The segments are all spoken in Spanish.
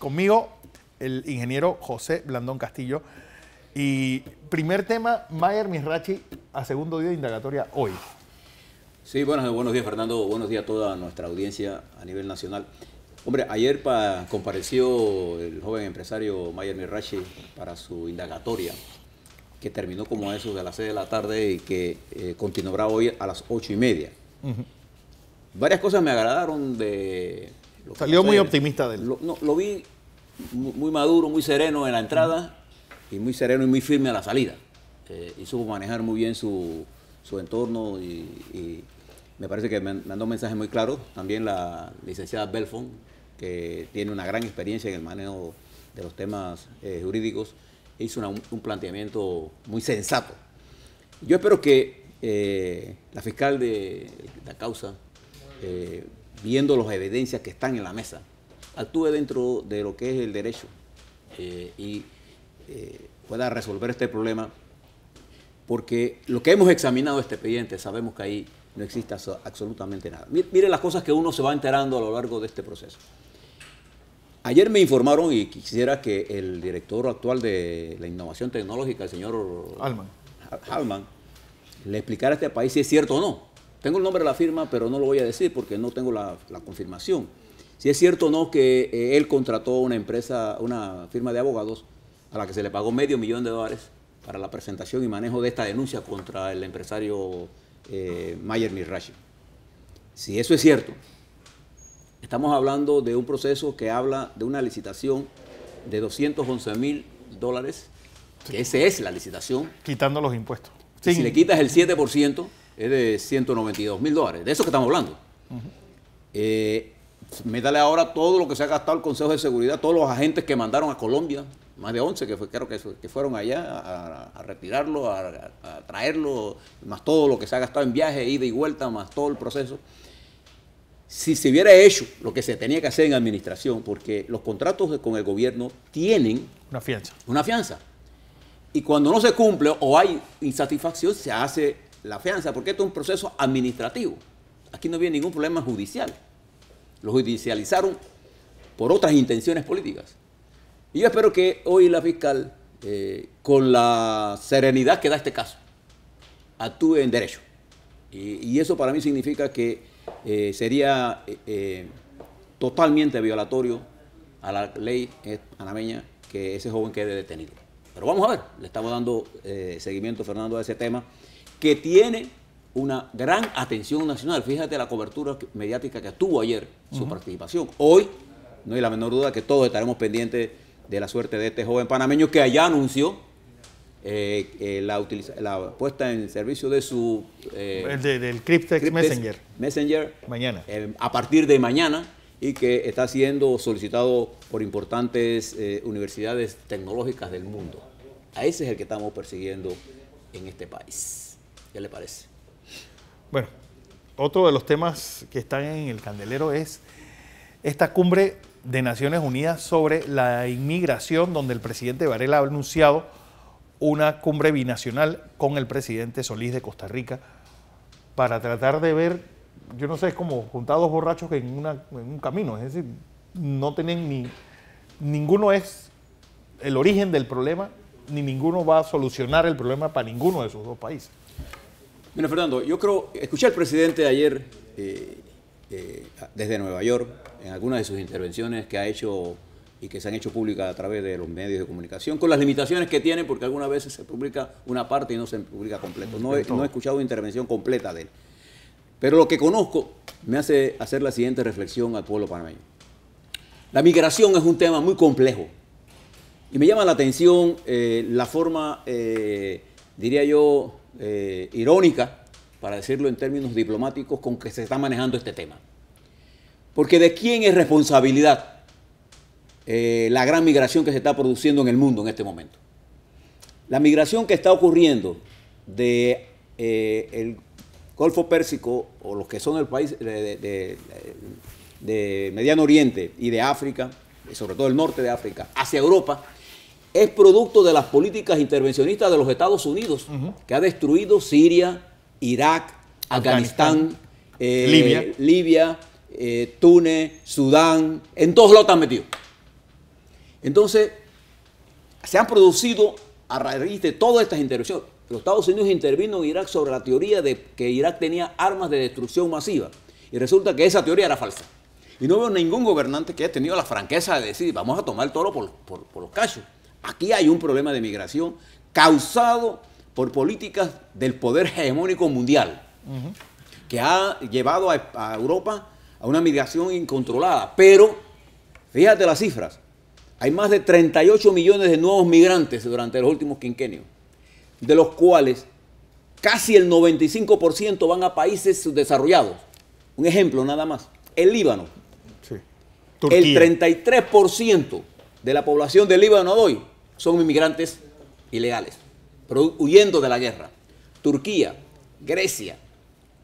Conmigo, el ingeniero José Blandón Castillo. Y primer tema, Mayer Mizrachi a segundo día de indagatoria hoy. Sí, buenos días, Fernando. Buenos días a toda nuestra audiencia a nivel nacional. Hombre, ayer compareció el joven empresario Mayer Mizrachi para su indagatoria, que terminó como a eso de las 6 de la tarde y que continuará hoy a las 8:30. Varias cosas me agradaron de... Salió muy optimista de él. Lo vi muy maduro, muy sereno en la entrada y muy sereno y muy firme a la salida. Y supo manejar muy bien su entorno y me parece que me mandó un mensaje muy claro. También la licenciada Belfon, que tiene una gran experiencia en el manejo de los temas jurídicos, hizo un planteamiento muy sensato. Yo espero que la fiscal de la causa, viendo las evidencias que están en la mesa, actúe dentro de lo que es el derecho y pueda resolver este problema, porque lo que hemos examinado este expediente sabemos que ahí no existe absolutamente nada. Mire las cosas que uno se va enterando a lo largo de este proceso. Ayer me informaron, y quisiera que el director actual de la innovación tecnológica, el señor Hallman, le explicara a este país si es cierto o no. Tengo el nombre de la firma, pero no lo voy a decir porque no tengo la confirmación. Si es cierto o no que él contrató una firma de abogados a la que se le pagó $500,000 para la presentación y manejo de esta denuncia contra el empresario Mayer Mizrachi. Si eso es cierto, estamos hablando de un proceso que habla de una licitación de $211,000, que esa es la licitación. Quitando los impuestos. Si le quitas el 7%, es de $192,000. De eso que estamos hablando. Métale ahora todo lo que se ha gastado el Consejo de Seguridad, todos los agentes que mandaron a Colombia, más de 11 que fueron allá a retirarlo, a traerlo, más todo lo que se ha gastado en viaje, ida y vuelta, más todo el proceso. Si se hubiera hecho lo que se tenía que hacer en administración, porque los contratos con el gobierno tienen una fianza. Y cuando no se cumple o hay insatisfacción, se hace la fianza, porque esto es un proceso administrativo. Aquí no había ningún problema judicial. Lo judicializaron por otras intenciones políticas. Y yo espero que hoy la fiscal, con la serenidad que da este caso, actúe en derecho. Y eso para mí significa que sería totalmente violatorio a la ley panameña que ese joven quede detenido. Pero vamos a ver, le estamos dando seguimiento, Fernando, a ese tema que tiene una gran atención nacional. Fíjate la cobertura mediática que tuvo ayer, su participación. Hoy no hay la menor duda que todos estaremos pendientes de la suerte de este joven panameño que allá anunció la puesta en servicio de su... del Cryptex Messenger mañana. A partir de mañana, y que está siendo solicitado por importantes universidades tecnológicas del mundo. A ese es el que estamos persiguiendo en este país. ¿Qué le parece? Bueno, otro de los temas que están en el candelero es esta cumbre de Naciones Unidas sobre la inmigración, donde el presidente Varela ha anunciado una cumbre binacional con el presidente Solís de Costa Rica para tratar de ver, yo no sé, es como juntar dos borrachos en un camino, es decir, no tienen ninguno es el origen del problema, ni ninguno va a solucionar el problema para ninguno de esos dos países. Mira, Fernando, yo creo, escuché al presidente ayer desde Nueva York, en algunas de sus intervenciones que ha hecho y que se han hecho públicas a través de los medios de comunicación, con las limitaciones que tiene, porque algunas veces se publica una parte y no se publica completo. No he escuchado una intervención completa de él. Pero lo que conozco me hace hacer la siguiente reflexión al pueblo panameño. La migración es un tema muy complejo y me llama la atención la forma, diría yo, irónica, para decirlo en términos diplomáticos, con que se está manejando este tema. Porque ¿de quién es responsabilidad la gran migración que se está produciendo en el mundo en este momento? La migración que está ocurriendo de el Golfo Pérsico, o los que son el país de Mediano Oriente y de África, sobre todo el norte de África, hacia Europa, es producto de las políticas intervencionistas de los Estados Unidos, que ha destruido Siria, Irak, Afganistán, Libia, Túnez, Sudán, en todos lados están metidos. Entonces, se han producido a raíz de todas estas intervenciones. Los Estados Unidos intervino en Irak sobre la teoría de que Irak tenía armas de destrucción masiva. Y resulta que esa teoría era falsa. Y no veo ningún gobernante que haya tenido la franqueza de decir, vamos a tomar el toro por los cachos. Aquí hay un problema de migración causado por políticas del poder hegemónico mundial, que ha llevado a Europa a una migración incontrolada. Pero, fíjate las cifras, hay más de 38 millones de nuevos migrantes durante los últimos quinquenios, de los cuales casi el 95% van a países subdesarrollados. Un ejemplo nada más, el Líbano. Sí. El 33% de la población del Líbano de hoy son inmigrantes ilegales, pero huyendo de la guerra. Turquía, Grecia,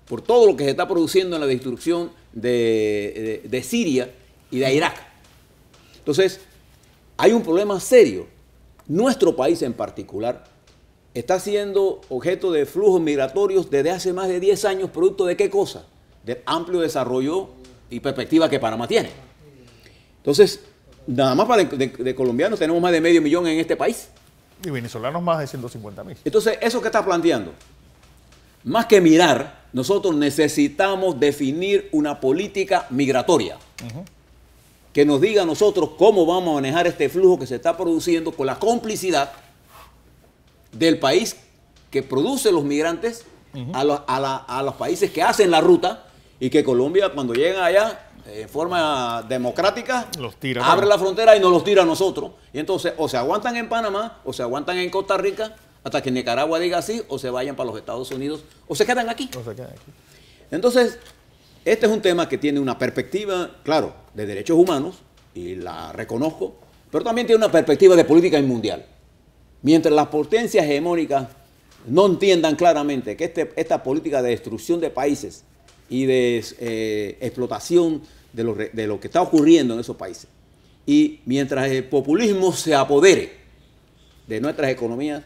por todo lo que se está produciendo en la destrucción de Siria y de Irak. Entonces, hay un problema serio. Nuestro país en particular está siendo objeto de flujos migratorios desde hace más de 10 años, producto de qué cosa? Del amplio desarrollo y perspectiva que Panamá tiene. Entonces, nada más de colombianos tenemos más de medio millón en este país. Y venezolanos más de 150.000. Entonces, ¿eso qué está planteando? Más que mirar, nosotros necesitamos definir una política migratoria que nos diga a nosotros cómo vamos a manejar este flujo que se está produciendo con la complicidad del país que produce los migrantes a los países que hacen la ruta, y que Colombia, cuando llegan allá en forma democrática, los tira, abre la frontera y nos los tira a nosotros. Y entonces o se aguantan en Panamá o se aguantan en Costa Rica hasta que Nicaragua diga así, o se vayan para los Estados Unidos o se quedan aquí. Entonces, este es un tema que tiene una perspectiva, claro, de derechos humanos, y la reconozco, pero también tiene una perspectiva de política mundial. Mientras las potencias hegemónicas no entiendan claramente que esta política de destrucción de países y de explotación de lo que está ocurriendo en esos países, y mientras el populismo se apodere de nuestras economías,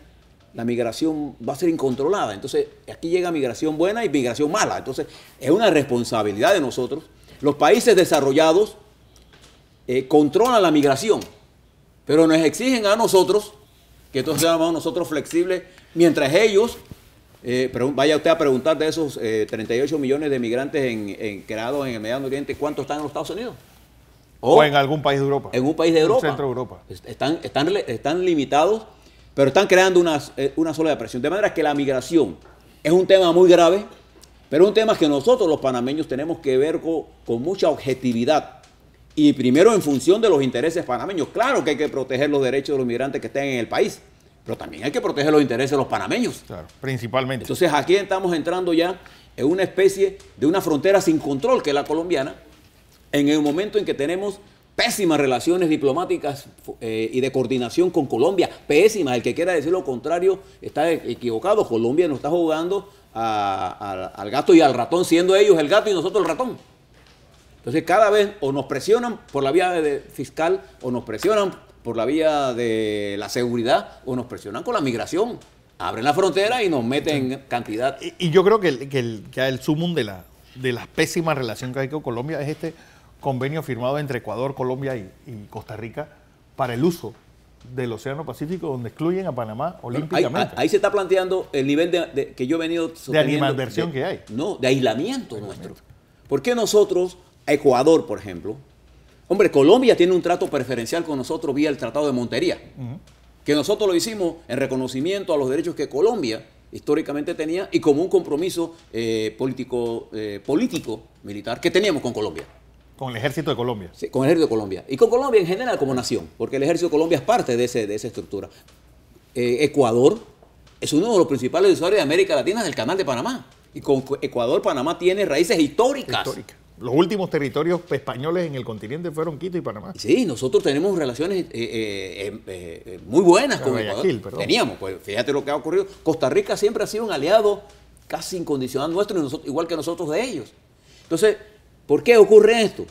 la migración va a ser incontrolada. Entonces, aquí llega migración buena y migración mala. Entonces, es una responsabilidad de nosotros. Los países desarrollados controlan la migración, pero nos exigen a nosotros, que entonces llamamos nosotros flexibles, mientras ellos, vaya usted a preguntar de esos 38 millones de migrantes creados en el Mediano Oriente, ¿cuántos están en los Estados Unidos? O en algún país de Europa. En un país de Europa. Centro de Europa. Están limitados, pero están creando una sola presión. De manera que la migración es un tema muy grave, pero un tema que nosotros los panameños tenemos que ver con mucha objetividad. Y primero en función de los intereses panameños. Claro que hay que proteger los derechos de los migrantes que estén en el país, pero también hay que proteger los intereses de los panameños. Claro, principalmente. Entonces aquí estamos entrando ya en una especie de una frontera sin control, que es la colombiana, en el momento en que tenemos pésimas relaciones diplomáticas y de coordinación con Colombia. Pésimas. El que quiera decir lo contrario está equivocado. Colombia nos está jugando al gato y al ratón, siendo ellos el gato y nosotros el ratón. Entonces cada vez o nos presionan por la vía fiscal, o nos presionan por la vía de la seguridad, o nos presionan con la migración. Abren la frontera y nos meten cantidad. Y yo creo que el sumum de las pésimas relaciones que hay con Colombia es este convenio firmado entre Ecuador, Colombia y Costa Rica para el uso del Océano Pacífico, donde excluyen a Panamá olímpicamente. Ahí se está planteando el nivel que yo he venido de animadversión que hay. No, de aislamiento nuestro. ¿Por qué nosotros, Ecuador, por ejemplo, hombre, Colombia tiene un trato preferencial con nosotros vía el Tratado de Montería, que nosotros lo hicimos en reconocimiento a los derechos que Colombia históricamente tenía y como un compromiso político, militar que teníamos con Colombia. Con el ejército de Colombia. Sí, con el ejército de Colombia. Y con Colombia en general como nación, porque el ejército de Colombia es parte de esa estructura. Ecuador es uno de los principales usuarios de América Latina del Canal de Panamá. Y con Ecuador, Panamá tiene raíces históricas. Los últimos territorios españoles en el continente fueron Quito y Panamá. Sí, nosotros tenemos relaciones muy buenas con Ecuador. Teníamos, pues fíjate lo que ha ocurrido. Costa Rica siempre ha sido un aliado casi incondicional nuestro, igual que nosotros de ellos. Entonces, ¿por qué ocurre esto?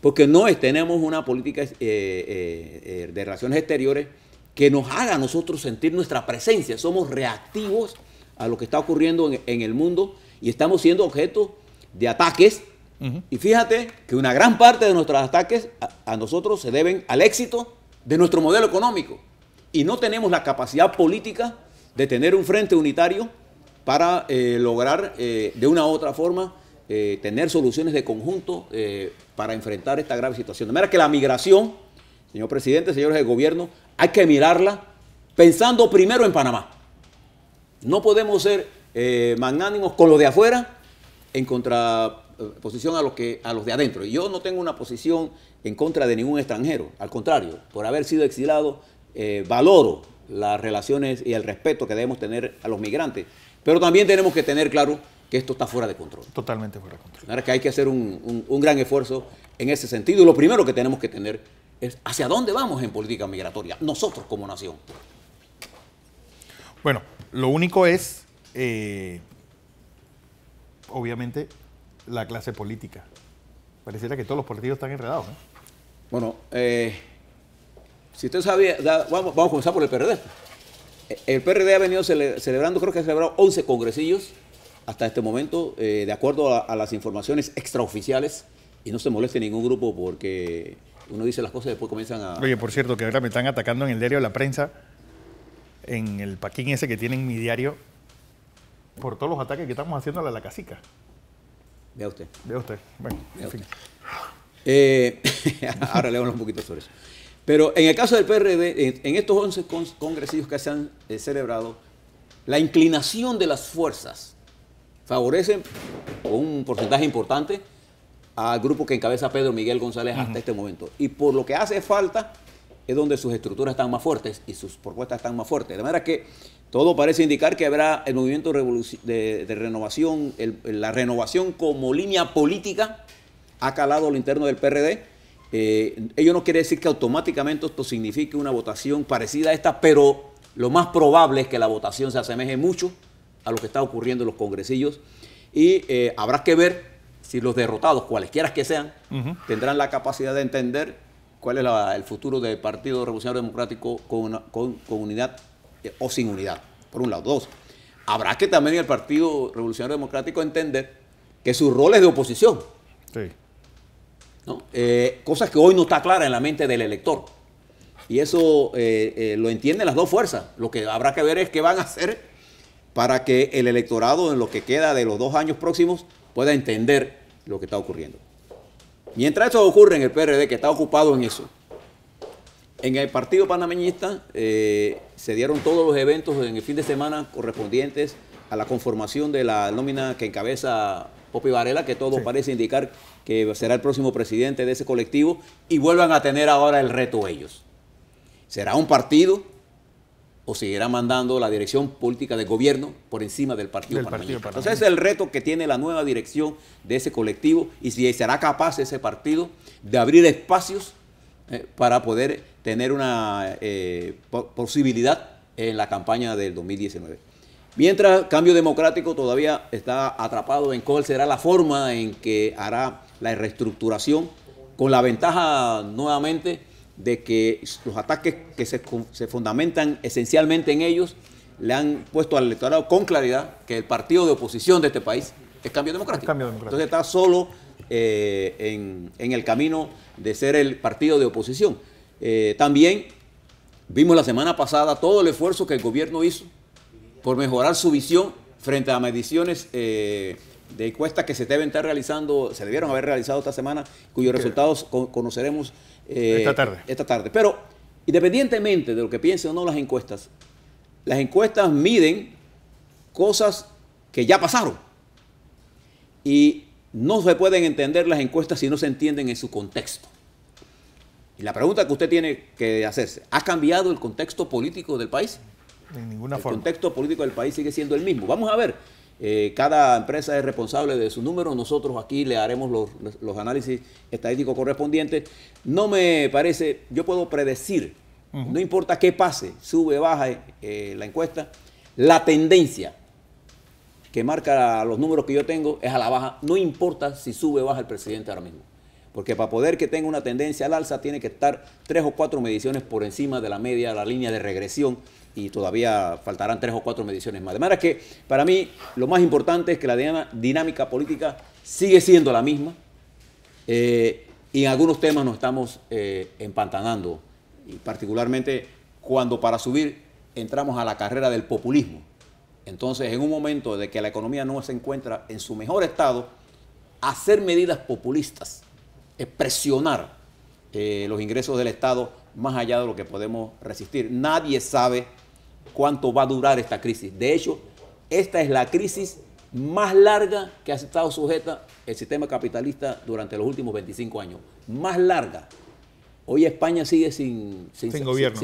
Porque no tenemos una política de relaciones exteriores que nos haga a nosotros sentir nuestra presencia. Somos reactivos a lo que está ocurriendo en el mundo y estamos siendo objeto de ataques. Y fíjate que una gran parte de nuestros ataques a nosotros se deben al éxito de nuestro modelo económico. Y no tenemos la capacidad política de tener un frente unitario para lograr de una u otra forma tener soluciones de conjunto para enfrentar esta grave situación. De manera que la migración, señor presidente, señores del gobierno, hay que mirarla pensando primero en Panamá. No podemos ser magnánimos con los de afuera en contraposición a los de adentro. Y yo no tengo una posición en contra de ningún extranjero. Al contrario, por haber sido exilado, valoro las relaciones y el respeto que debemos tener a los migrantes. Pero también tenemos que tener claro que esto está fuera de control. Totalmente fuera de control. Ahora que hay que hacer un gran esfuerzo en ese sentido. Y lo primero que tenemos que tener es hacia dónde vamos en política migratoria, nosotros como nación. Bueno, lo único es, obviamente, la clase política. Pareciera que todos los partidos están enredados, ¿eh? Bueno, si usted sabía, vamos a comenzar por el PRD. El PRD ha venido celebrando, creo que ha celebrado 11 congresillos hasta este momento, de acuerdo a las informaciones extraoficiales, y no se moleste ningún grupo porque uno dice las cosas y después comienzan a... Oye, por cierto, que ahora me están atacando en el diario La Prensa, en el paquín ese que tiene en mi diario, por todos los ataques que estamos haciendo a la casica. Vea usted. Vea usted. Bueno, en fin. Ahora le hablo un poquito sobre eso. Pero en el caso del PRD, en estos 11 congresillos que se han celebrado, la inclinación de las fuerzas favorece con un porcentaje importante al grupo que encabeza Pedro Miguel González hasta este momento. Y por lo que hace falta es donde sus estructuras están más fuertes y sus propuestas están más fuertes. De manera que todo parece indicar que habrá el movimiento de renovación, la renovación como línea política ha calado a lo interno del PRD. Ello no quiere decir que automáticamente esto signifique una votación parecida a esta, pero lo más probable es que la votación se asemeje mucho a lo que está ocurriendo en los congresillos. Y habrá que ver si los derrotados, cualesquiera que sean, tendrán la capacidad de entender cuál es el futuro del Partido Revolucionario Democrático con unidad o sin unidad, por un lado. Dos, habrá que también el Partido Revolucionario Democrático entender que su rol es de oposición. Sí. ¿No? Cosas que hoy no está clara en la mente del elector. Y eso lo entienden las dos fuerzas. Lo que habrá que ver es qué van a hacer para que el electorado en lo que queda de los 2 años próximos pueda entender lo que está ocurriendo. Mientras eso ocurre en el PRD, que está ocupado en eso, en el Partido Panameñista se dieron todos los eventos en el fin de semana correspondientes a la conformación de la nómina que encabeza Popi Varela, que todo parece indicar que será el próximo presidente de ese colectivo, y vuelvan a tener ahora el reto ellos. ¿Será un partido o seguirá mandando la dirección política del gobierno por encima del Partido Panameñista? Entonces ese es el reto que tiene la nueva dirección de ese colectivo, y si será capaz ese partido de abrir espacios para poder tener una posibilidad en la campaña del 2019. Mientras Cambio Democrático todavía está atrapado en cuál será la forma en que hará la reestructuración, con la ventaja nuevamente de que los ataques que se fundamentan esencialmente en ellos le han puesto al electorado con claridad que el partido de oposición de este país es Cambio Democrático. Entonces está solo en el camino de ser el partido de oposición. También vimos la semana pasada todo el esfuerzo que el gobierno hizo por mejorar su visión frente a mediciones de encuestas que se debieron haber realizado esta semana, cuyos resultados conoceremos esta tarde. Pero independientemente de lo que piensen o no las encuestas miden cosas que ya pasaron. Y no se pueden entender las encuestas si no se entienden en su contexto. Y la pregunta que usted tiene que hacerse, ¿ha cambiado el contexto político del país? En ninguna forma. El contexto político del país sigue siendo el mismo. Vamos a ver, cada empresa es responsable de sus números. Nosotros aquí le haremos los análisis estadísticos correspondientes. No me parece, yo puedo predecir, no importa qué pase, sube, baja la encuesta, la tendencia que marca los números que yo tengo es a la baja, no importa si sube o baja el presidente ahora mismo. Porque para poder que tenga una tendencia al alza tiene que estar 3 o 4 mediciones por encima de la media, la línea de regresión, y todavía faltarán 3 o 4 mediciones más. De manera que para mí lo más importante es que la dinámica política sigue siendo la misma, y en algunos temas nos estamos empantanando y particularmente cuando para subir entramos a la carrera del populismo. Entonces, en un momento de que la economía no se encuentra en su mejor estado, hacer medidas populistas es presionar los ingresos del Estado más allá de lo que podemos resistir. Nadie sabe cuánto va a durar esta crisis. De hecho, esta es la crisis más larga que ha estado sujeta el sistema capitalista durante los últimos 25 años. Más larga. Hoy España sigue sin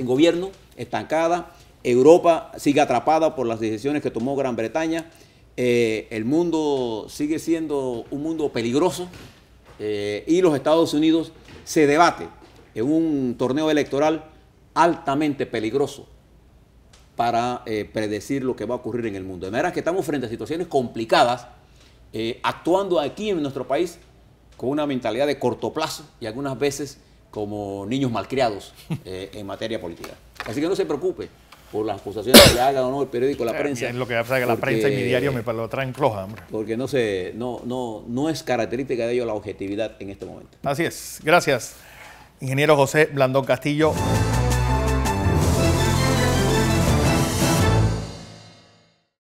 gobierno, estancada. Europa sigue atrapada por las decisiones que tomó Gran Bretaña. El mundo sigue siendo un mundo peligroso y los Estados Unidos se debate en un torneo electoral altamente peligroso para predecir lo que va a ocurrir en el mundo. De manera que estamos frente a situaciones complicadas, actuando aquí en nuestro país con una mentalidad de corto plazo y algunas veces como niños malcriados en materia política. Así que no se preocupe por las acusaciones que le haga o no el periódico, la prensa. Lo que pasa es que la prensa y mi diario me lo traen floja, hombre. Porque no es característica de ellos la objetividad en este momento. Así es. Gracias, ingeniero José Blandón Castillo.